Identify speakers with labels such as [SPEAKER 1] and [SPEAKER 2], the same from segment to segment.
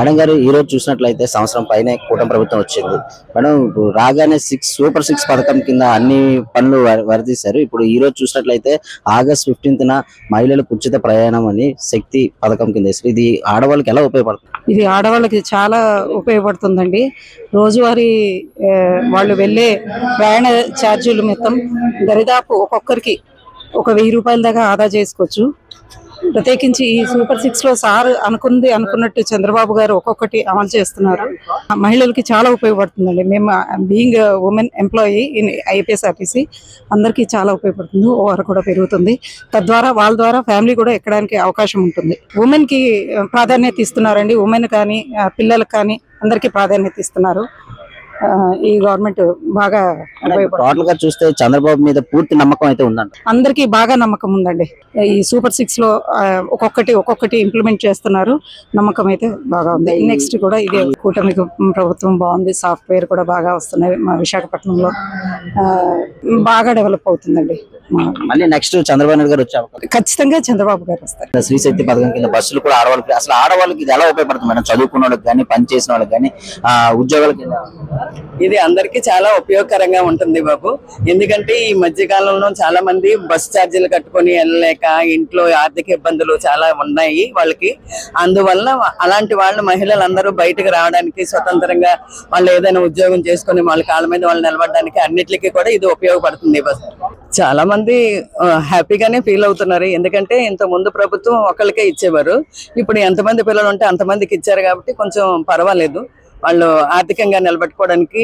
[SPEAKER 1] Madam గారు ఈ రోజు చూసినట్లయితే సంవత్సరం పైనే కూటమి ప్రభుత్వం వచ్చింది. మేడం రాగానే సూపర్ 6 పథకం కింద అన్ని పనులు వరదీశారు. ఇప్పుడు ఈ రోజు చూసినట్లయితే ఆగస్ట్ 15న మహిళలకు ఉచిత ప్రయాణం అని శక్తి పథకం కింద వేశారు. ఇది ఆడవాళ్ళకి ఎలా ఉపయోగపడుతుంది?
[SPEAKER 2] ఇది ఆడవాళ్ళకి చాలా ఉపయోగపడుతుందండి. రోజువారీ వాళ్ళు వెళ్ళే ప్రయాణ ఛార్జీలు మొత్తం దరిదాపు ఒక్కొక్కరికి ఒక 1000 రూపాయల దాకా ఆదా చేసుకోవచ్చు. ప్రత్యేకించి ఈ సూపర్ 6 లో సార్ అనుకున్నట్టు చంద్రబాబు గారు ఒక్కొక్కటి అమలు చేస్తున్నారు. మహిళలకి చాలా ఉపయోగపడుతుందండి. మేము being women employee in IPSRTC అందరికీ చాలా ఉపయోగపడుతుంది. ఓవర్ కూడా పెరుగుతుంది. తద్వారా వాళ్ళ ద్వారా ఫ్యామిలీ కూడా ఎక్కడానికి అవకాశం ఉంటుంది. ఉమెన్ కి ప్రాధాన్యత ఇస్తున్నారండి. ఉమెన్ కానీ పిల్లలకు కానీ అందరికీ ప్రాధాన్యత ఇస్తున్నారు. ఈ గవర్నమెంట్ బాగా
[SPEAKER 1] టోటల్ గా చూస్తే చంద్రబాబు మీద పూర్తి నమ్మకం అయితే ఉందండి.
[SPEAKER 2] అందరికీ బాగా నమ్మకం ఉందండి. ఈ సూపర్ 6 లో ఒక్కొక్కటి ఇంప్లిమెంట్ చేస్తున్నారు. నమ్మకం అయితే బాగా ఉంది. నెక్స్ట్ కూడా ఇదే కూటమి ప్రభుత్వం బాగుంది. సాఫ్ట్వేర్ కూడా బాగా వస్తున్నాయి. మా విశాఖపట్నంలో బాగా డెవలప్ అవుతుందండి.
[SPEAKER 1] మళ్ళీ నెక్స్ట్ చంద్రబాబు నాయుడు గారు వచ్చే అవకాశం
[SPEAKER 2] ఖచ్చితంగా చంద్రబాబు గారు వస్తారు.
[SPEAKER 1] శ్రీ శక్తి పథకం కింద బస్సులు కూడా ఆడవాళ్ళకి, అసలు ఆడవాళ్ళకి ఇది ఎలా ఉపయోగపడుతుంది మేడం? చదువుకున్న వాళ్ళకి కానీ, పని చేసిన వాళ్ళకి కానీ, ఉద్యోగాలకి
[SPEAKER 3] ఇది అందరికీ చాలా ఉపయోగకరంగా ఉంటుంది బాబు. ఎందుకంటే ఈ మధ్య కాలంలో చాలా మంది బస్ ఛార్జీలు కట్టుకొని వెళ్ళలేక ఇంట్లో ఆర్థిక ఇబ్బందులు చాలా ఉన్నాయి వాళ్ళకి. అందువల్ల అలాంటి వాళ్ళు మహిళలందరూ బయటకు రావడానికి, స్వతంత్రంగా వాళ్ళు ఏదైనా ఉద్యోగం చేసుకుని వాళ్ళ కాళ్ళ మీద వాళ్ళు నిలబడడానికి అన్నిటికీ కూడా ఇది ఉపయోగపడుతుంది బస్. చాలా మంది హ్యాపీగానే ఫీల్ అవుతున్నారు. ఎందుకంటే ఇంత ముందు ప్రభుత్వం ఒకళ్ళకే ఇచ్చేవారు. ఇప్పుడు ఎంతమంది పిల్లలు ఉంటే అంతమందికి ఇచ్చారు కాబట్టి కొంచెం పర్వాలేదు. వాళ్ళు ఆర్థికంగా నిలబెట్టుకోవడానికి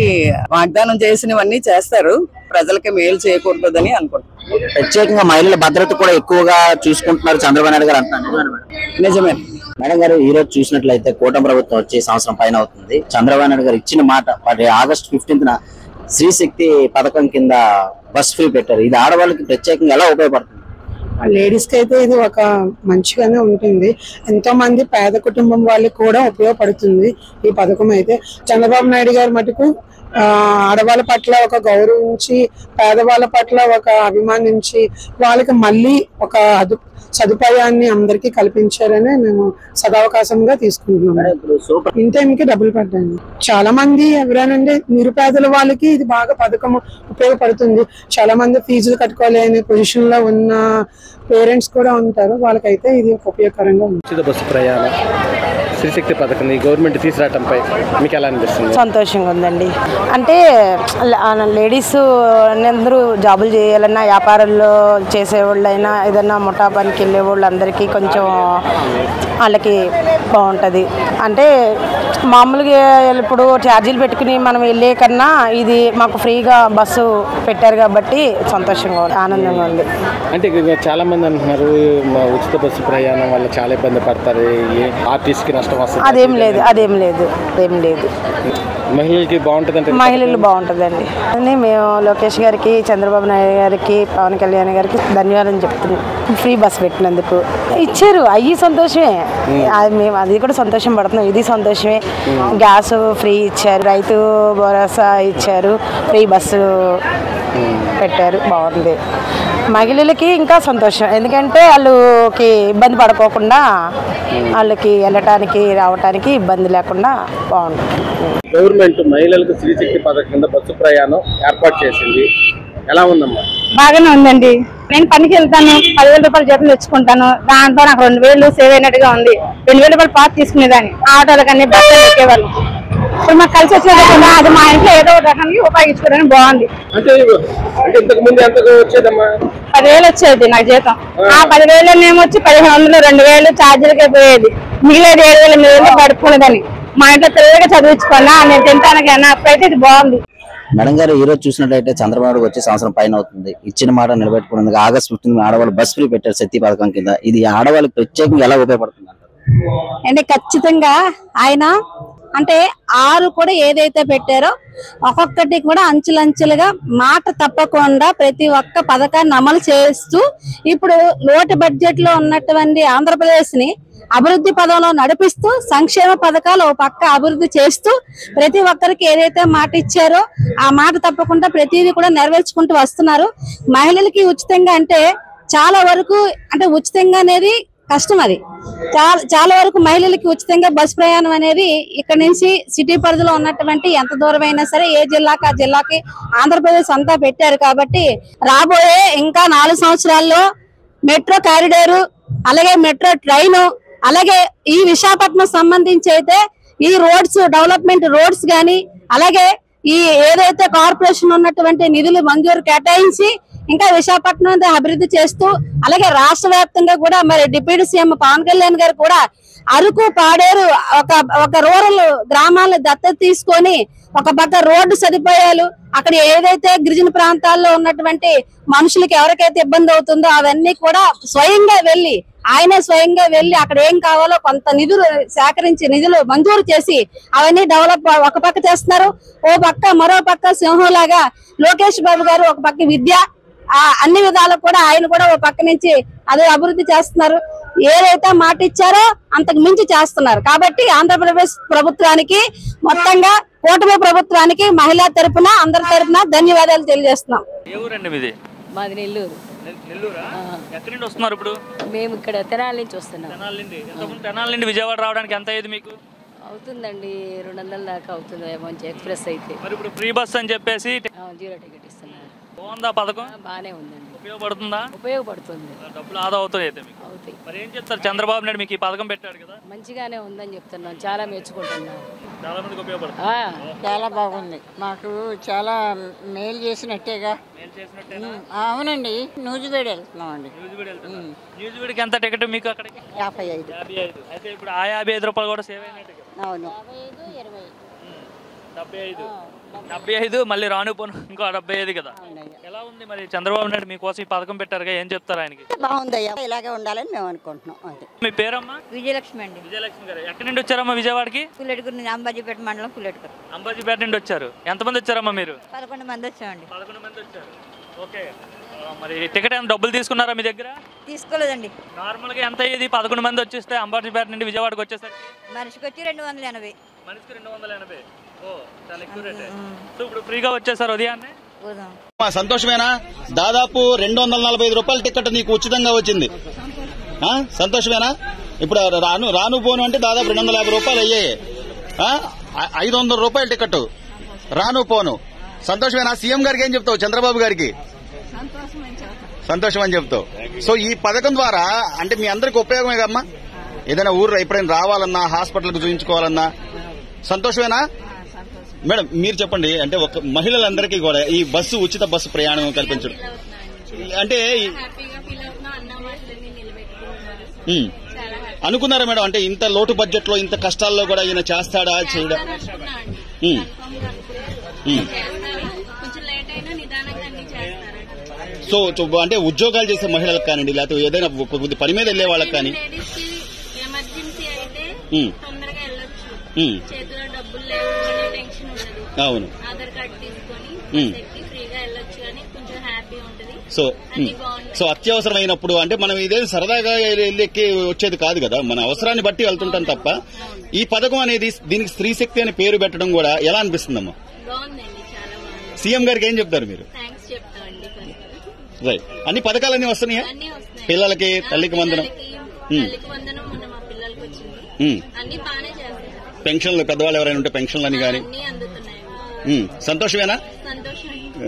[SPEAKER 3] వాగ్దానం చేసినవన్నీ చేస్తారు. ప్రజలకి మేలు చేయకూడదని అనుకుంటున్నారు.
[SPEAKER 1] ప్రత్యేకంగా మహిళల భద్రత కూడా ఎక్కువగా చూసుకుంటున్నారు చంద్రబాబు నాయుడు గారు అంటున్నారు.
[SPEAKER 3] నిజమే
[SPEAKER 1] మేడం గారు ఈ రోజు చూసినట్లయితే కూటమి ప్రభుత్వం వచ్చి సంవత్సరం పైన అవుతుంది. చంద్రబాబు నాయుడు గారు ఇచ్చిన మాట ఆగస్ట్ 15న శ్రీ శక్తి పథకం కింద బస్ ఫ్రీ పెట్టారు. ఇది ఆడవాళ్ళకి ప్రత్యేకంగా ఎలా ఉపయోగపడుతుంది?
[SPEAKER 4] లేడీస్ కి అయితే ఇది ఒక మంచిగానే ఉంటుంది. ఎంతో మంది పేద కుటుంబం వాళ్ళకి కూడా ఉపయోగపడుతుంది ఈ పథకం. అయితే చంద్రబాబు నాయుడు గారి మటుకు ఆడవాళ్ళ పట్ల ఒక గౌరవించి, పేదవాళ్ళ పట్ల ఒక అభిమానించి, వాళ్ళకి మళ్ళీ ఒక సదుపాయాన్ని అందరికీ కల్పించారని మేము సదావకాశంగా తీసుకుంటున్నాం. ఇంటైంకి డబ్బులు పడ్డాయి. చాలా మంది ఎవరైనా నిరుపేదల వాళ్ళకి ఇది బాగా పథకం ఉపయోగపడుతుంది. చాలా మంది ఫీజులు కట్టుకోలేని పొజిషన్ లో ఉన్న పేరెంట్స్ కూడా ఉంటారు. వాళ్ళకైతే ఇది ఉపయోగకరంగా ఉంది.
[SPEAKER 5] ఉచిత బస్సు ప్రయాణం శ్రీశక్తి పథకం గవర్నమెంట్ తీసుకురావడంపై మీకు ఎలా అనిపిస్తుంది?
[SPEAKER 6] సంతోషంగా ఉందండి. అంటే లేడీస్ అందరూ జాబులు చేయాలన్నా, వ్యాపారాల్లో చేసేవాళ్ళైనా, ఏదన్నా ముఠా పనికి వెళ్ళే వాళ్ళు అందరికీ కొంచెం వాళ్ళకి బాగుంటుంది. అంటే మామూలుగా ఇప్పుడు ఛార్జీలు పెట్టుకుని మనం వెళ్ళే కన్నా ఇది మాకు ఫ్రీగా బస్సు పెట్టారు కాబట్టి సంతోషంగా ఉంది, ఆనందంగా ఉంది.
[SPEAKER 5] అంటే చాలా మంది అంటున్నారు ఉచిత బస్సు ప్రయాణం వల్ల చాలా ఇబ్బంది పడతారు, ఆర్టీసీకి నష్టం వస్తుంది.
[SPEAKER 6] అదేం లేదు, అదేం లేదు, అదేం లేదు.
[SPEAKER 5] మహిళలకి బాగుంటుంది అంటే
[SPEAKER 6] మహిళలు బాగుంటుందండి. మేము లోకేష్ గారికి, చంద్రబాబు నాయుడు గారికి, పవన్ కళ్యాణ్ గారికి ధన్యవాదాలు చెప్తున్నాం. ఫ్రీ బస్ పెట్టినందుకు ఇచ్చారు. అయ్యి సంతోషమే. మేము అది కూడా సంతోషం పడుతున్నాం. ఇది సంతోషమే. గ్యాస్ ఫ్రీ ఇచ్చారు, రైతు భరోసా ఇచ్చారు, ఫ్రీ బస్సు పెట్టారు. బాగుంది. మహిళలకి ఇంకా సంతోషం. ఎందుకంటే వాళ్ళకి ఇబ్బంది పడుకోకుండా, వాళ్ళకి వెళ్ళటానికి రావటానికి ఇబ్బంది లేకుండా బాగుంటుంది.
[SPEAKER 5] గవర్నమెంట్ మహిళలకు శ్రీశక్తి పథకం కింద బస్సు ప్రయాణం ఏర్పాటు చేసింది. ఎలా ఉందమ్మా?
[SPEAKER 7] బాగానే ఉందండి. నేను పనికి వెళ్తాను, 10,000 రూపాయలు జీతం తెచ్చుకుంటాను. దాంతో నాకు 2,000 సేవ్ అయినట్టుగా ఉంది. 2,000 రూపాయలు పాస్ తీసుకునేదాన్ని. ఆటోలు కానీ బస్సులు ఎక్కేవాళ్ళు. ఇప్పుడు మాకు కలిసి వచ్చేది కదా, అది మా ఇంట్లో ఏదో ఒక రకానికి ఉపయోగించుకోవడానికి బాగుంది.
[SPEAKER 5] అంటే ఇంతకు ముందు ఎంతకు వచ్చేదమ్మా?
[SPEAKER 7] 10,000 వచ్చేది నాకు జీతం. ఆ 10,000 ఏమొచ్చి 1,500, 2,000 ఛార్జీలకే పోయేది. మిగిలేదు 7,000, 8,000 పడుకునేదాన్ని. మా ఇంట్లో తెలివిగా చదివించుకున్నా, నేను తింటానికైనా. అప్పుడైతే ఇది బాగుంది.
[SPEAKER 1] మేడం గారు ఈ రోజు చూసినట్లయితే చంద్రబాబు వచ్చే సంవత్సరం పైన అవుతుంది. ఇచ్చిన మాట నిలబెట్టుకున్నందుకు ఆగస్ట్ 15 ఆడవాళ్ళు బస్ ఫ్రీ పెట్టారు శక్తి పథకం కింద. ఇది ఆడవాళ్ళకి ప్రత్యేకంగా ఎలా ఉపయోగపడుతుంది
[SPEAKER 8] అంటే ఖచ్చితంగా ఆయన అంటే 6 కూడా ఏదైతే పెట్టారో ఒక్కొక్కటి కూడా అంచులంచులుగా మాట తప్పకుండా ప్రతి ఒక్క పథకాన్ని అమలు చేస్తూ ఇప్పుడు లోటు బడ్జెట్ లో ఉన్నటువంటి ఆంధ్రప్రదేశ్ ని అభివృద్ధి పదంలో నడిపిస్తూ, సంక్షేమ పథకాలు ఓ పక్క అభివృద్ధి చేస్తూ, ప్రతి ఒక్కరికి ఏదైతే మాట ఇచ్చారో ఆ మాట తప్పకుండా ప్రతిదీ కూడా నెరవేర్చుకుంటూ వస్తున్నారు. మహిళలకి ఉచితంగా అంటే చాలా వరకు అంటే ఉచితంగా అనేది కష్టం. అది చాలా వరకు మహిళలకి ఉచితంగా బస్ ప్రయాణం అనేది ఇక్కడ నుంచి సిటీ పరిధిలో ఉన్నటువంటి ఎంత దూరమైనా సరే ఏ జిల్లాకి ఆ జిల్లాకి ఆంధ్రప్రదేశ్ అంతా పెట్టారు. కాబట్టి రాబోయే ఇంకా 4 సంవత్సరాల్లో మెట్రో కారిడారు, అలాగే మెట్రో ట్రైన్, అలాగే ఈ విశాఖపట్నం సంబంధించి అయితే ఈ రోడ్స్ డెవలప్మెంట్ రోడ్స్ గాని, అలాగే ఈ ఏదైతే కార్పొరేషన్ ఉన్నటువంటి నిధులు మంజూరు కేటాయించి ఇంకా విశాఖపట్నం అభివృద్ధి చేస్తూ, అలాగే రాష్ట్ర వ్యాప్తంగా కూడా మరి డిప్యూటీ సీఎం పవన్ కళ్యాణ్ గారు కూడా అరకు పాడేరు ఒక రూరల్ గ్రామాలను దత్తత తీసుకొని ఒక పక్క రోడ్డు సదుపాయాలు, అక్కడ ఏదైతే గిరిజన ప్రాంతాల్లో ఉన్నటువంటి మనుషులకి ఎవరికైతే ఇబ్బంది అవుతుందో అవన్నీ కూడా ఆయనే స్వయంగా వెళ్లి అక్కడ ఏం కావాలో కొంత నిధులు సేకరించి నిధులు మంజూరు చేసి అవన్నీ డెవలప్ ఒక పక్క చేస్తున్నారు. మరో పక్క సింహంలాగా లోకేష్ బాబు గారు ఒక పక్క విద్య, అన్ని విధాలకు కూడా ఆయన కూడా ఒక పక్క నుంచి అదే అభివృద్ధి చేస్తున్నారు. ఏదైతే మాట ఇచ్చారో అంతకు మించి చేస్తున్నారు. కాబట్టి ఆంధ్రప్రదేశ్ ప్రభుత్వానికి, మొత్తంగా కూటమి ప్రభుత్వానికి మహిళా తరపున అందరి తరపున ధన్యవాదాలు తెలియజేస్తున్నాం.
[SPEAKER 9] మాది నెల్లూరు.
[SPEAKER 10] ఎక్కడి నుండి వస్తున్నారు ఇప్పుడు?
[SPEAKER 9] మేము ఇక్కడ తెనాలి నుంచి వస్తున్నాం.
[SPEAKER 10] తెనాలి నుండి విజయవాడ రావడానికి ఎంత అయ్యేది మీకు?
[SPEAKER 9] అవుతుందండి 200 దాకా అవుతుంది ఎక్స్ప్రెస్ అయితే.
[SPEAKER 10] మరి ఇప్పుడు ఫ్రీ బస్ అని చెప్పేసి
[SPEAKER 9] 0 టికెట్ ఇస్తున్నారు.
[SPEAKER 10] బాగుందా పథకం?
[SPEAKER 9] బాగానే ఉందండి.
[SPEAKER 10] ఉపయోగపడుతుందా?
[SPEAKER 9] ఉపయోగపడుతుంది.
[SPEAKER 10] డబ్బులు ఆదా అవుతాయి అయితే మీకు? అవుతాయి. మరి ఏం చెప్తారు? చంద్రబాబు నాయుడు మీకు ఈ పథకం పెట్టాడు కదా,
[SPEAKER 9] మంచిగానే ఉందని చెప్తున్నాం. చాలా మెచ్చుకుంటున్నాం.
[SPEAKER 10] చాలా మందికి ఉపయోగపడుతుంది.
[SPEAKER 11] చాలా బాగుంది. మాకు చాలా మేలు చేసినట్టేగా. అవునండి. న్యూజివేడ్ వెళ్తున్నాం అండి.
[SPEAKER 10] న్యూజివేడ్కి ఎంత టికెట్ మీకు? అక్కడికి
[SPEAKER 11] 55.
[SPEAKER 10] అయితే ఇప్పుడు ఆ 55 రూపాయలు కూడా సేవ్ అయినట్టు.
[SPEAKER 11] అవును.
[SPEAKER 10] 75 మళ్ళీ రాను పోను ఇంకో 75 కదా. ఎలా ఉంది మరి? చంద్రబాబు నాయుడు మీకోసం ఈ పథకం పెట్టారుగా, ఏం చెప్తారు ఆయనకి?
[SPEAKER 11] బాగుందయ్యా, ఇలాగే ఉండాలని మేము అనుకుంటున్నాం.
[SPEAKER 10] మీ పేరమ్మా?
[SPEAKER 12] విజయలక్ష్మి అండి.
[SPEAKER 10] విజయలక్ష్మి గారు ఎక్కడి నుండి వచ్చారమ్మా విజయవాడకి?
[SPEAKER 12] పుల్లెటూరు నుంచి, అంబాజీపేట మండలం పుల్లెటూరు.
[SPEAKER 10] అంబాజీపేట నుండి వచ్చారు. ఎంతమంది వచ్చారమ్మా మీరు?
[SPEAKER 12] 11 మంది వచ్చామండి.
[SPEAKER 10] 11 మంది వచ్చారు. ఓకే. మరి టికెట్ ఏమైనా డబ్బులు తీసుకున్నారా మీ దగ్గర?
[SPEAKER 12] తీసుకోలేదండి.
[SPEAKER 10] నార్మల్ గా ఎంత అయ్యేది 11 మంది వచ్చేస్తే అంబాజీపేట నుండి విజయవాడకి వచ్చేసరికి?
[SPEAKER 12] మనిషికి వచ్చి 280.
[SPEAKER 10] మనిషికి 280. ఓ, చాలా ఎక్కువ రేట్. సో ఇప్పుడు ఫ్రీగా వచ్చేసారు ఉదయాన్నే.
[SPEAKER 13] సంతోషమేనా? దాదాపు 245 రూపాయల టికెట్ నీకు ఉచితంగా వచ్చింది. సంతోషమేనా? ఇప్పుడు రాను పోను అంటే దాదాపు 250 రూపాయలు అయ్యాయి. 500 రూపాయల టికెట్ రాను పోను. సంతోషమేనా? సీఎం గారికి ఏం చెప్తావు? చంద్రబాబు గారికి సంతోషం అని చెప్తావు. సో ఈ పథకం ద్వారా అంటే మీ అందరికి ఉపయోగమే కమ్మా. ఏదైనా ఊర్లో ఎప్పుడైనా రావాలన్నా, హాస్పిటల్కి చూపించుకోవాలన్నా సంతోషమేనా? మేడం మీరు చెప్పండి. అంటే ఒక మహిళలందరికీ కూడా ఈ ఉచిత బస్సు ప్రయాణం కల్పించడం అంటే అనుకున్నారా మేడం? అంటే ఇంత లోటు బడ్జెట్ లో, ఇంత కష్టాల్లో కూడా ఈయన చేస్తాడా చేయడా? సో అంటే ఉద్యోగాలు చేసే మహిళలకు కానివ్వండి, లేకపోతే ఏదైనా పని మీద వెళ్లే వాళ్ళకి కానీ అవును. సో అత్యవసరమైనప్పుడు అంటే మనం ఇదే సరదాగా వెళ్ళెక్కి వచ్చేది కాదు కదా, మన అవసరాన్ని బట్టి వెళ్తుంటాం తప్ప. ఈ పథకం అనేది దీనికి స్త్రీ శక్తి అనే పేరు పెట్టడం కూడా ఎలా అనిపిస్తుందమ్మా? సీఎం గారికి ఏం చెప్తారు మీరు? రైట్. అన్ని పథకాలన్నీ వస్తున్నాయా? పిల్లలకి, తల్లికి వందనం, పెన్షన్లు, పెద్దవాళ్ళు ఎవరైనా ఉంటే పెన్షన్లు అని కానీ. సంతోషమేనా?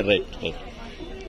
[SPEAKER 13] Right right.